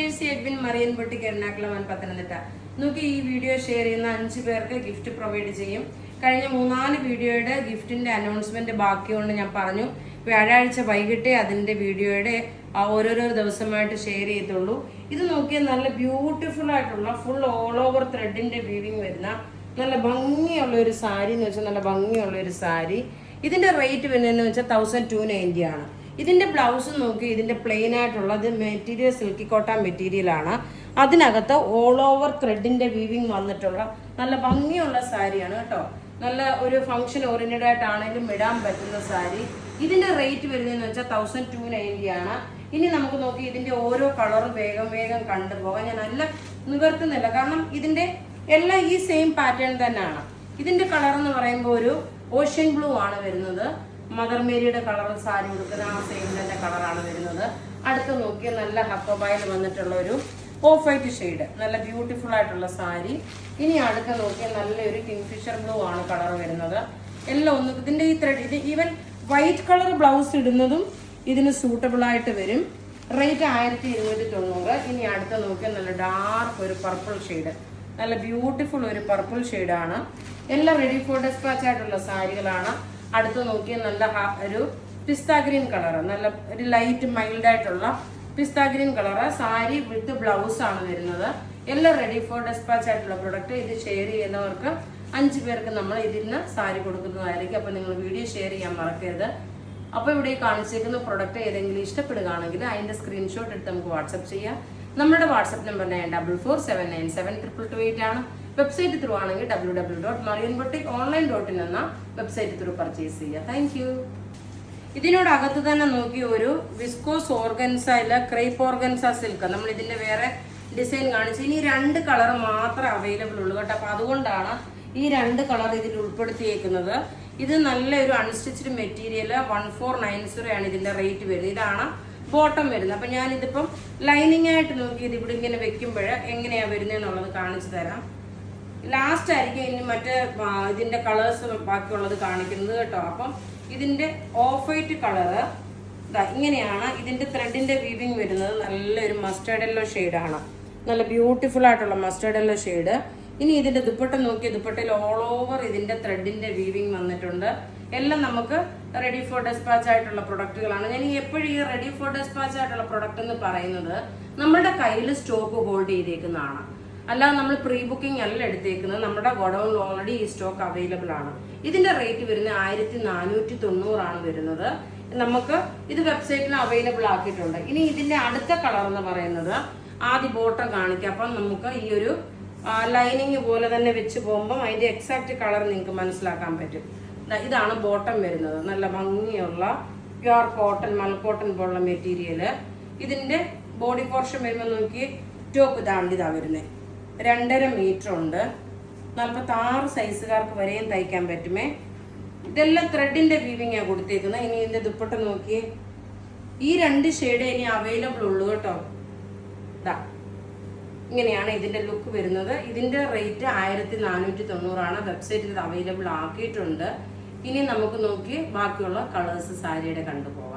Mercy Edwin മറിയൻ boutique Ernakulam Pathanamthitta. നമുക്ക് ഈ video share ചെയ്യുന്ന 5 പേർക്ക് ഗിഫ്റ്റ് പ്രൊവൈഡ് ചെയ്യും. കഴിഞ്ഞ 3-4 വീഡിയോയുടെ ഗിഫ്റ്റിന്റെ അനൗൺസ്മെന്റ് ബാക്കിയുണ്ട്. ഞാൻ പറഞ്ഞു വ്യാഴാഴ്ച വൈകിട്ടേ അതിന്റെ വീഡിയോയുടെ ഓരോരോ ദിവസമായിട്ട് ഷെയർ ചെയ്തുള്ളൂ. ഇത് നോക്കിയാൽ നല്ല ബ്യൂട്ടിഫുൾ ആയിട്ടുള്ള ഫുൾ ഓൾ ഓവർ ത്രെഡിന്റെ വീവിങ് വരുന്ന നല്ല ഭംഗിയുള്ള ഒരു സാരി എന്ന് വെച്ചാൽ നല്ല ഭംഗിയുള്ള ഒരു സാരി. ഇതിന്റെ റേറ്റ് വരുന്നതെന്ന് വെച്ചാൽ 1290 ആണ്. ഇതിന്റെ ബ്ലൗസ് നോക്കി, ഇതിന്റെ പ്ലെയിൻ ആയിട്ടുള്ള മെറ്റീരിയൽ സിൽക്കി കോട്ടൺ മെറ്റീരിയൽ ആണ്. അതിനകത്ത് ഓൾ ഓവർ ത്രെഡിന്റെ വീവിങ് വന്നിട്ടുള്ള നല്ല ഭംഗിയുള്ള സാരിയാണ് കേട്ടോ. നല്ല ഒരു ഫംഗ്ഷൻ ഓറിയന്റഡ് ആയിട്ടാണെങ്കിലും ഇടാൻ പറ്റുന്ന സാരി. ഇതിന്റെ റേറ്റ് വരുന്നതെന്ന് വെച്ചാൽ 1290 ആണ്. ഇനി നമുക്ക് നോക്കി ഇതിന്റെ ഓരോ കളറും വേഗം വേഗം കണ്ടുപോകാം. ഞാൻ നല്ല നിവർത്തുന്നില്ല, കാരണം ഇതിന്റെ എല്ലാം ഈ സെയിം പാറ്റേൺ തന്നെയാണ്. ഇതിന്റെ കളർ എന്ന് പറയുമ്പോൾ ഒരു ഓഷ്യൻ ബ്ലൂ ആണ് വരുന്നത്. മദർ മേരിയുടെ കളർ സാരി കൊടുക്കുന്ന ആ സെയിം തന്നെ കളറാണ് വരുന്നത്. അടുത്ത് നോക്കിയാൽ നല്ല ഹക്കോബായിൽ വന്നിട്ടുള്ള ഒരു ഓഫ് വൈറ്റ് ഷെയ്ഡ്, നല്ല ബ്യൂട്ടിഫുൾ ആയിട്ടുള്ള സാരി. ഇനി അടുത്ത് നോക്കിയാൽ നല്ലൊരു കിങ്ഫിഷർ ബ്ലൂ ആണ് കളർ വരുന്നത്. എല്ലാം ഒന്ന് ഇതിന്റെ ഈ ത്രെഡ്, ഇത് ഈവൻ വൈറ്റ് കളർ ബ്ലൗസ് ഇടുന്നതും ഇതിന് സൂട്ടബിൾ ആയിട്ട് വരും. റേറ്റ് 1290. ഇനി അടുത്ത് നോക്കിയാൽ നല്ല ഡാർക്ക് ഒരു പർപ്പിൾ ഷെയ്ഡ്, നല്ല ബ്യൂട്ടിഫുൾ ഒരു പർപ്പിൾ ഷെയ്ഡാണ്. എല്ലാം റെഡി ഫോർ ഡെസ്പാച്ച് ആയിട്ടുള്ള സാരികളാണ്. അടുത്ത് നോക്കിയാൽ നല്ല ഒരു പിസ്ത ഗ്രീൻ കളർ, നല്ല ഒരു ലൈറ്റ് മൈൽഡ് ആയിട്ടുള്ള പിസ്ത green colour sari with blouse ആണ് വരുന്നത്. എല്ലാം റെഡി ഫോർ ഡെസ്പാച്ച് ആയിട്ടുള്ള പ്രൊഡക്റ്റ്. ഇത് ഷെയർ ചെയ്യുന്നവർക്ക് 5 പേർക്ക് നമ്മൾ ഇതിന് സാരി കൊടുക്കുന്നതായിരിക്കും. അപ്പോൾ നിങ്ങൾ വീഡിയോ ഷെയർ ചെയ്യാൻ മറക്കരുത്. അപ്പോൾ ഇവിടെ കാണിച്ചിരിക്കുന്ന പ്രൊഡക്റ്റ് ഏതെങ്കിലും ഇഷ്ടപ്പെടുകയാണെങ്കിൽ അതിന്റെ സ്ക്രീൻഷോട്ട് എടുത്ത് നമുക്ക് വാട്സപ്പ് ചെയ്യാം. നമ്മുടെ വാട്സപ്പ് നമ്പർ 9447972228 ആണ്. വെബ്സൈറ്റ് ത്രൂ ആണെങ്കിൽ www.marianboutique.online.in എന്ന വെബ്സൈറ്റ് ത്രൂ പർച്ചേസ് ചെയ്യുക. Thank you. ഇതിനോടകത്ത് തന്നെ നോക്കി ഒരു വിസ്കോസ് ഓർഗൻസയില് ക്രേപ്പ് ഓർഗൻസ സിൽക്ക്, നമ്മൾ ഇതിന്റെ വേറെ ഡിസൈൻ കാണിച്ചു. ഇനി 2 കളർ മാത്രമേ അവൈലബിൾ ഉള്ളൂ കേട്ടോ. അപ്പൊ അതുകൊണ്ടാണ് ഈ 2 കളർ ഇതിൽ ഉൾപ്പെടുത്തിയേക്കുന്നത്. ഇത് നല്ലൊരു അൺസ്റ്റിച്ച്ഡ് മെറ്റീരിയൽ 1490 ആണ് ഇതിന്റെ റേറ്റ് വരുന്നത്. ഇതാണ് ബോട്ടം വരുന്നത്. അപ്പൊ ഞാൻ ഇതിപ്പം ലൈനിങ് ആയിട്ട് നോക്കി ഇത് ഇവിടെ ഇങ്ങനെ വെക്കുമ്പോൾ എങ്ങനെയാ വരുന്നതെന്നുള്ളത് കാണിച്ചു തരാം. ലാസ്റ്റ് ആയിരിക്കും ഇനി മറ്റേ ഇതിന്റെ കളേഴ്സ് ബാക്കിയുള്ളത് കാണിക്കുന്നത് കേട്ടോ. അപ്പം ഇതിന്റെ ഓഫ് വൈറ്റ് കളറ് ഇങ്ങനെയാണ്. ഇതിന്റെ ത്രെഡിന്റെ വീവിങ് വരുന്നത് നല്ലൊരു മസ്റ്റേർഡ് യെല്ലോ ഷെയ്ഡാണ്, നല്ല ബ്യൂട്ടിഫുൾ ആയിട്ടുള്ള മസ്റ്റേർഡ് യെല്ലോ ഷെയ്ഡ്. ഇനി ഇതിന്റെ ദുപ്പട്ട നോക്കി, ദുപ്പട്ടയിൽ ഓൾ ഓവർ ഇതിന്റെ ത്രെഡിന്റെ വീവിങ് വന്നിട്ടുണ്ട്. എല്ലാം നമുക്ക് റെഡി ഫോർ ഡെസ്പാച്ച് ആയിട്ടുള്ള പ്രൊഡക്റ്റുകളാണ്. ഞാൻ എപ്പോഴും ഈ റെഡി ഫോർ ഡെസ്പാച്ച് ആയിട്ടുള്ള പ്രൊഡക്റ്റ് എന്ന് പറയുന്നത് നമ്മുടെ കയ്യിൽ സ്റ്റോക്ക് ഹോൾഡ് ചെയ്തേക്കുന്നതാണ്, അല്ലാതെ നമ്മൾ പ്രീ ബുക്കിംഗ് അല്ല എടുത്തേക്കുന്നത്. നമ്മുടെ ഗോഡൌണിൽ ഓൾറെഡി ഈ സ്റ്റോക്ക് അവൈലബിൾ ആണ്. ഇതിന്റെ റേറ്റ് വരുന്നത് 1490 ആണ് വരുന്നത്. നമുക്ക് ഇത് വെബ്സൈറ്റിൽ അവൈലബിൾ ആക്കിയിട്ടുണ്ട്. ഇനി ഇതിന്റെ അടുത്ത കളർ എന്ന് പറയുന്നത് ആദ്യ ബോട്ടം കാണിക്കാം. അപ്പം നമുക്ക് ഈ ഒരു ലൈനിങ് പോലെ തന്നെ വെച്ച് പോകുമ്പോൾ അതിന്റെ എക്സാക്ട് കളർ നിങ്ങൾക്ക് മനസ്സിലാക്കാൻ പറ്റും. ഇതാണ് ബോട്ടം വരുന്നത്. നല്ല ഭംഗിയുള്ള പ്യുർ കോട്ടൺ, മൽക്കോട്ടൺ പോലുള്ള മെറ്റീരിയല്. ഇതിന്റെ ബോഡി പോർഷൻ വരുമ്പോൾ നോക്കി, ടോപ്പ് ഇതാ വരുന്നത് 2.5 മീറ്റർ ഉണ്ട്. 46 സൈസുകാർക്ക് വരെയും തയ്ക്കാൻ പറ്റുമേ. ഇതെല്ലാം ത്രെഡിന്റെ വീവിങ് ആണ് കൊടുത്തേക്കുന്നത്. ഇനി ഇതിന്റെ ദുപ്പട്ട നോക്കി, ഈ 2 ഷെയ്ഡ് ഇനി അവൈലബിൾ ഉള്ളൂ കേട്ടോ. ഇങ്ങനെയാണ് ഇതിന്റെ ലുക്ക് വരുന്നത്. ഇതിന്റെ റേറ്റ് 1490 ആണ്. വെബ്സൈറ്റിൽ ഇത് അവൈലബിൾ ആക്കിയിട്ടുണ്ട്. ഇനി നമുക്ക് നോക്കി ബാക്കിയുള്ള കളേഴ്സ് സാരിയുടെ കണ്ടുപോകാം.